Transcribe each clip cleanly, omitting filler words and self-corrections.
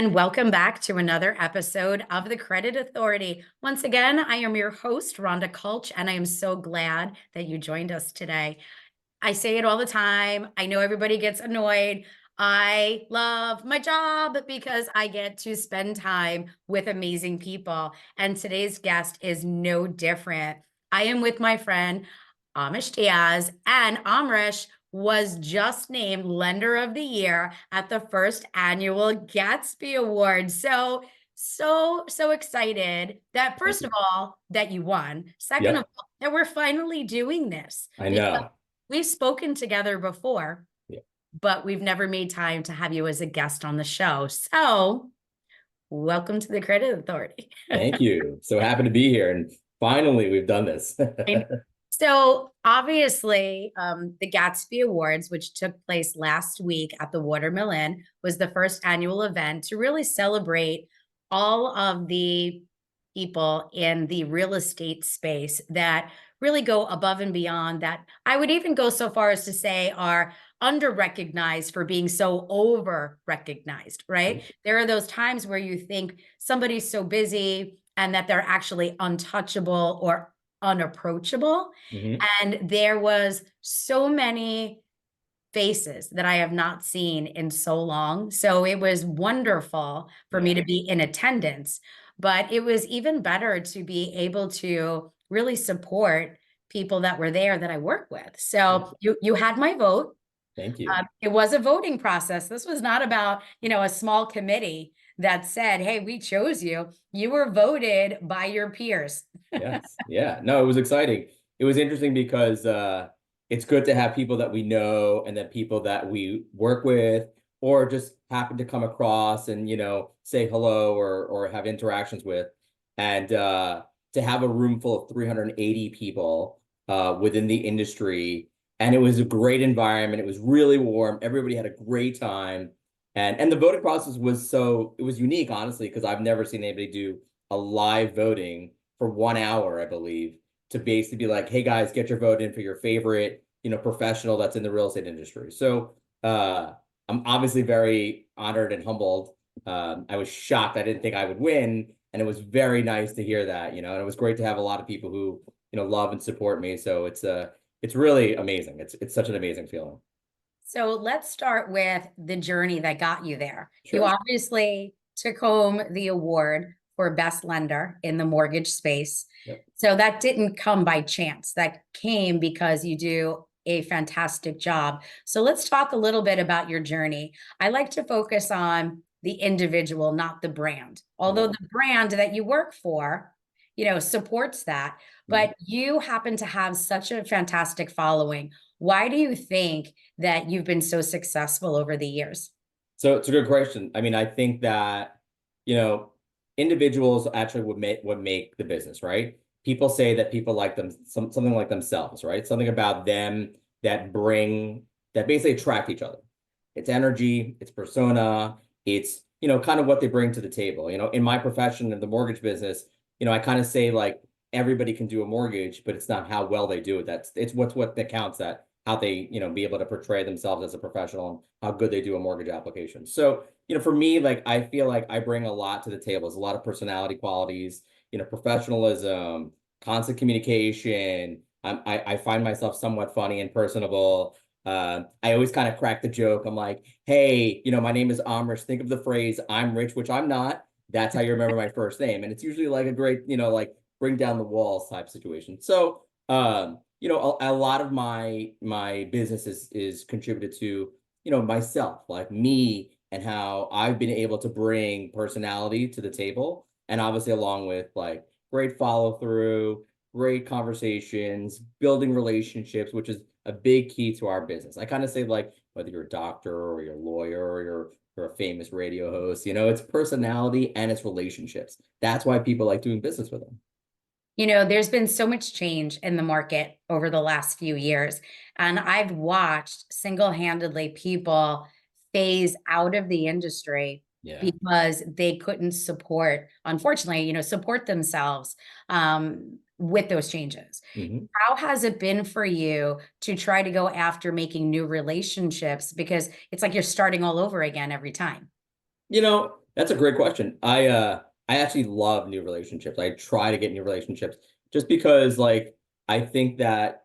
And welcome back to another episode of The Credit Authority. Once again, I am your host, Rhonda Kulch, and I am so glad that you joined us today. I say it all the time. I know everybody gets annoyed. I love my job because I get to spend time with amazing people. And today's guest is no different. I am with my friend, Amish Diaz, and Amrish was just named Lender of the Year at the first annual Gatsby Awards. So excited that Thank first you. of all, that you won. Second of Yep, all, that we're finally doing this I because know. we've spoken together before, Yeah. but we've never made time to have you as a guest on the show. So welcome to the Credit Authority. Thank you. So happy to be here. And finally, we've done this. So obviously, the Gatsby Awards, which took place last week at the Watermill Inn, was the first annual event to really celebrate all of the people in the real estate space that really go above and beyond, that I would even go so far as to say are under recognized for being so over recognized, right? There are those times where you think somebody's so busy and that they're actually untouchable or unapproachable. Mhm. And there was so many faces that I have not seen in so long. So it was wonderful for me Yeah. to be in attendance, but it was even better to be able to really support people that were there that I work with. Yeah. So you had my vote. Thank you. It was a voting process. This was not about, a small committee that said, "Hey, we chose you." You were voted by your peers. Yes. Yeah. No, it was exciting. It was interesting because it's good to have people that we know and then people that we work with or just happen to come across and, say hello or have interactions with. And to have a room full of 380 people within the industry. And it was a great environment. It was really warm. Everybody had a great time. And the voting process it was unique, honestly, because I've never seen anybody do a live voting for 1 hour, I believe, to basically be like, hey guys, get your vote in for your favorite, professional that's in the real estate industry. So I'm obviously very honored and humbled. I was shocked. I didn't think I would win. And it was very nice to hear that, and it was great to have a lot of people who, love and support me. So it's really amazing. It's such an amazing feeling. So let's start with the journey that got you there. You Sure. obviously took home the award for best lender in the mortgage space. Yep. So that didn't come by chance. That came because you do a fantastic job. So let's talk a little bit about your journey. I like to focus on the individual, not the brand. Although Love the brand that you work for, supports that, it. Mhm. but you happen to have such a fantastic following. Why do you think that you've been so successful over the years? So it's a good question. I mean, I think that, you know, individuals actually would make the business, right? People say that people like something like themselves, right? Something about them that basically attract each other. It's energy, it's persona, it's, kind of what they bring to the table. In my profession in the mortgage business, I kind of say like everybody can do a mortgage, but it's not how well they do it. It's what that counts, that how they, be able to portray themselves as a professional and how good they do a mortgage application. So, for me, like I feel like I bring a lot to the table. There's a lot of personality qualities, professionalism, constant communication. I find myself somewhat funny and personable. I always kind of crack the joke. I'm like, hey, my name is Amrish. Think of the phrase "I'm rich," which I'm not. That's how you remember my first name, and it's usually like a great, like bring down the walls type situation. So, a lot of my business is contributed to, myself, like me, and how I've been able to bring personality to the table, and obviously along with like great follow through, great conversations, building relationships, which is a big key to our business. I kind of say like whether you're a doctor or you're a lawyer or you're a famous radio host, it's personality and it's relationships. That's why people like doing business with them. There's been so much change in the market over the last few years, and I've watched single-handedly people phase out of the industry Yeah. because they couldn't support, unfortunately, support themselves with those changes. Mhm. How has it been for you to try to go after making new relationships? Because it's like you're starting all over again every time. That's a great question. I actually love new relationships. I try to get new relationships just because like I think that,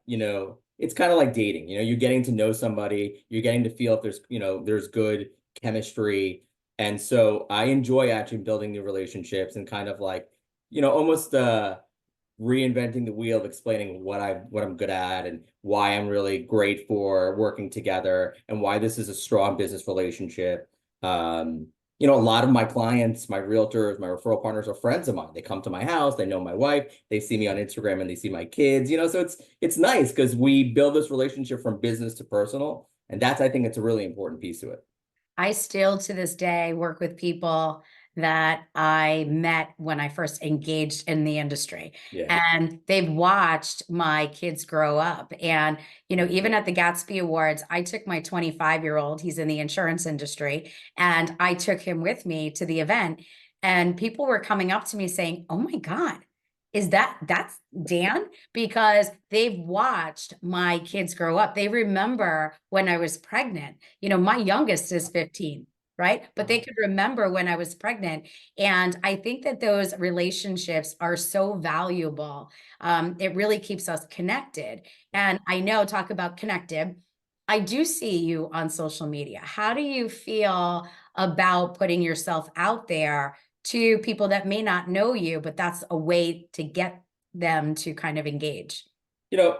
it's kind of like dating. You're getting to know somebody, you're getting to feel if there's good chemistry. And so I enjoy actually building new relationships and kind of like, almost reinventing the wheel of explaining what I'm good at and why I'm really great for working together and why this is a strong business relationship. A lot of my clients, my realtors, my referral partners are friends of mine. They come to my house, they know my wife, they see me on Instagram and they see my kids, so it's nice because we build this relationship from business to personal. And that's, I think it's a really important piece to it. I still to this day work with people that I met when I first engaged in the industry. Yeah. And they've watched my kids grow up. And, even at the Gatsby Awards, I took my 25-year-old, he's in the insurance industry, and I took him with me to the event. And people were coming up to me saying, "Oh my God, that's Dan?" Because they've watched my kids grow up. They remember when I was pregnant. My youngest is 15, right? But they Wow. could remember when I was pregnant. And I think that those relationships are so valuable. It really keeps us connected. And I know, talk about connected. I do see you on social media. How do you feel about putting yourself out there to people that may not know you, but that's a way to get them to kind of engage? You know,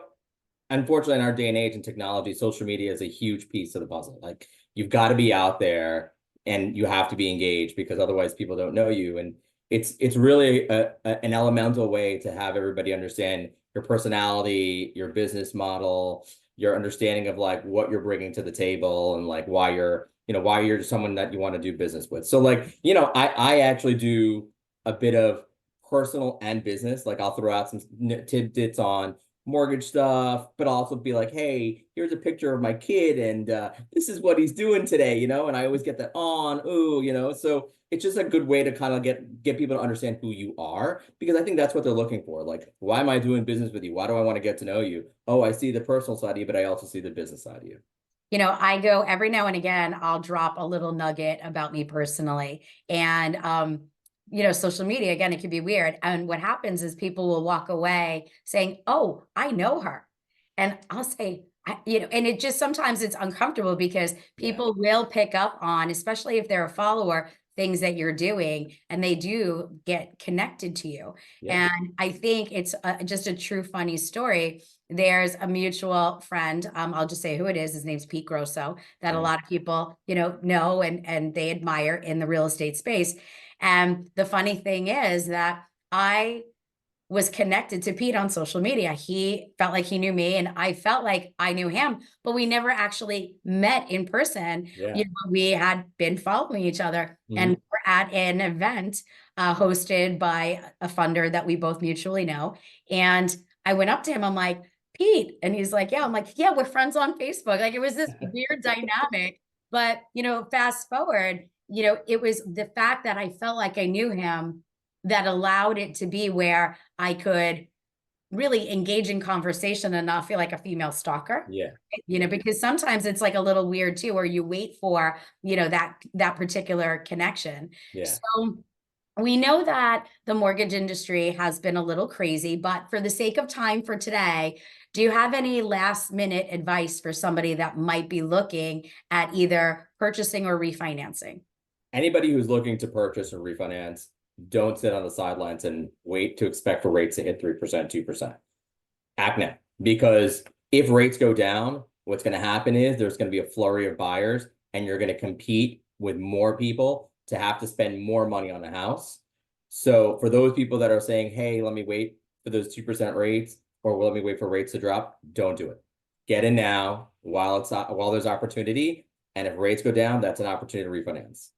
Unfortunately, in our day and age and technology, social media is a huge piece of the puzzle. Like you've got to be out there and you have to be engaged because otherwise people don't know you. And it's really an elemental way to have everybody understand your personality, your business model, your understanding of like what you're bringing to the table and like why you're someone that you want to do business with. So like, I actually do a bit of personal and business. Like I'll throw out some tidbits on mortgage stuff, but also be like, hey, here's a picture of my kid and this is what he's doing today, and I always get that on, ooh, so it's just a good way to kind of get people to understand who you are because I think that's what they're looking for. Like, why am I doing business with you? Why do I want to get to know you? Oh, I see the personal side of you, but I also see the business side of you. I go every now and again, I'll drop a little nugget about me personally. And, social media, again, it can be weird. And what happens is people will walk away saying, "Oh, I know her." And I'll say, and it just sometimes it's uncomfortable because Yeah, people will pick up on, especially if they're a follower, things that you're doing, and they do get connected to you. yeah. And I think it's just a true funny story. There's a mutual friend. I'll just say who it is. His name's Pete Grosso, that a Mm. lot of people, know and they admire in the real estate space. And the funny thing is that I was connected to Pete on social media. He felt like he knew me and I felt like I knew him, but we never actually met in person. Yeah. We had been following each other and Mhm. we're at an event hosted by a funder that we both mutually know. And I went up to him, I'm like, "Pete," and he's like, "Yeah." I'm like, "Yeah, we're friends on Facebook." Like it was this weird dynamic. But, fast forward, it was the fact that I felt like I knew him that allowed it to be where I could really engage in conversation and not feel like a female stalker. Yeah. Yeah. Because sometimes it's like a little weird too, where you wait for, that particular connection. Yeah. So we know that the mortgage industry has been a little crazy, but for the sake of time for today, do you have any last minute advice for somebody that might be looking at either purchasing or refinancing? Anybody who's looking to purchase or refinance, don't sit on the sidelines and wait to expect for rates to hit 3%, 2%. Act now. Because if rates go down, what's going to happen is there's going to be a flurry of buyers and you're going to compete with more people to have to spend more money on a house. So for those people that are saying, hey, let me wait for those 2% rates or let me wait for rates to drop, don't do it. Get in now while there's opportunity. And if rates go down, that's an opportunity to refinance.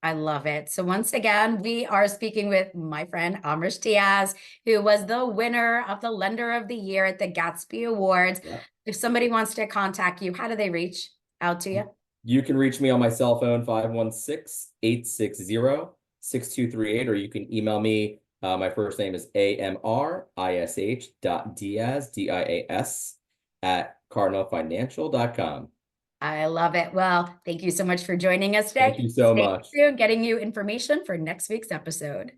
I love it. So once again, we are speaking with my friend Amrish Diaz, who was the winner of the Lender of the Year at the Gatsby Awards. Yeah. If somebody wants to contact you, how do they reach out to you? You can reach me on my cell phone, 516-860-6238, or you can email me. My first name is AMRISH.Diaz, DIAS, at cardinalfinancial.com. I love it. Well, thank you so much for joining us Thank today. you so Stay much. tuned, getting you information for next week's episode.